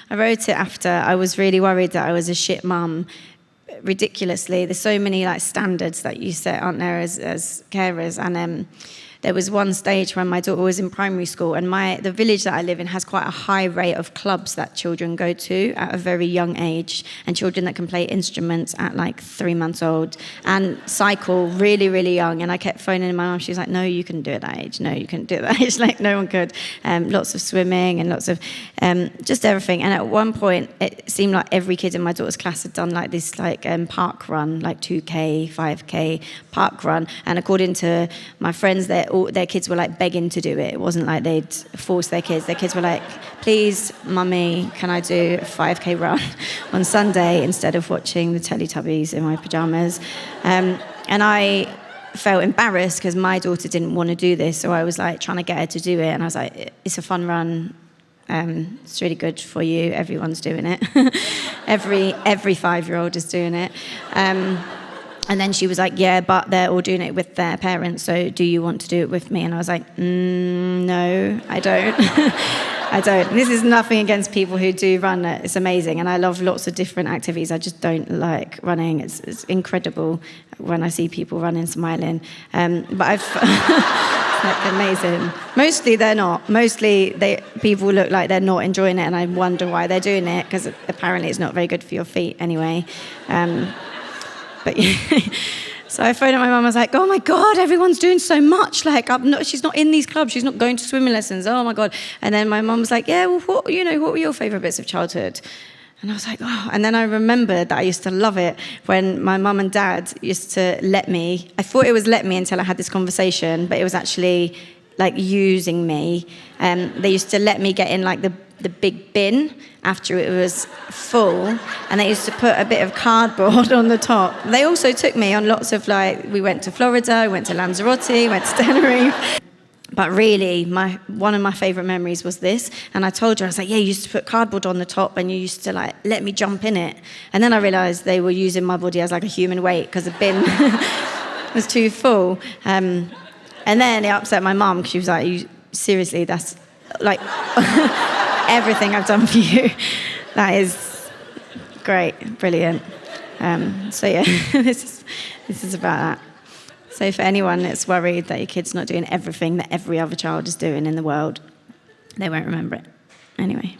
I wrote it after I was really worried that I was a shit mum. Ridiculously, there's so many like standards that you set, aren't there, as carers, and there was one stage when my daughter was in primary school, and the village that I live in has quite a high rate of clubs that children go to at a very young age, and children that can play instruments at like 3 months old and cycle really, really young. And I kept phoning my mum. She was like, "No, you couldn't do it at that age. No, you couldn't do it at that age." Like no one could. Lots of swimming and lots of just everything. And at one point, it seemed like every kid in my daughter's class had done like this park run, like 2K, 5K park run. And according to my friends, their kids were like begging to do it. It wasn't like they'd force their kids. Their kids were like, "Please, mummy, can I do a 5K run on Sunday instead of watching the Teletubbies in my pajamas?" And I felt embarrassed because my daughter didn't want to do this. So I was like trying to get her to do it. And I was like, "It's a fun run. It's really good for you. Everyone's doing it." every 5-year-old is doing it. And then she was like, "Yeah, but they're all doing it with their parents, so do you want to do it with me?" And I was like, "No, I don't." I don't. This is nothing against people who do run. It's amazing, and I love lots of different activities. I just don't like running. It's incredible when I see people running, smiling. But I've... It's like amazing. Mostly they're not. Mostly people look like they're not enjoying it, and I wonder why they're doing it, because apparently it's not very good for your feet anyway. But yeah. So I phoned up my mum. I was like, "Oh my God, everyone's doing so much. Like, she's not in these clubs. She's not going to swimming lessons. Oh my God." And then my mum was like, "Yeah, well, what were your favourite bits of childhood?" And I was like, "Oh." And then I remembered that I used to love it when my mum and dad used to let me. I thought it was let me until I had this conversation, but it was actually like using me. They used to let me get in like the big bin after it was full, and they used to put a bit of cardboard on the top. They also took me on lots of we went to Florida, we went to Lanzarote, went to Tenerife. But really, one of my favourite memories was this. And I told her, I was like, "Yeah, you used to put cardboard on the top and you used to let me jump in it." And then I realised they were using my body as like a human weight because the bin was too full. And then it upset my mum because she was like, "Seriously, that's like everything I've done for you. That is great, brilliant." So yeah, this is about that. So for anyone that's worried that your kid's not doing everything that every other child is doing in the world, they won't remember it. Anyway.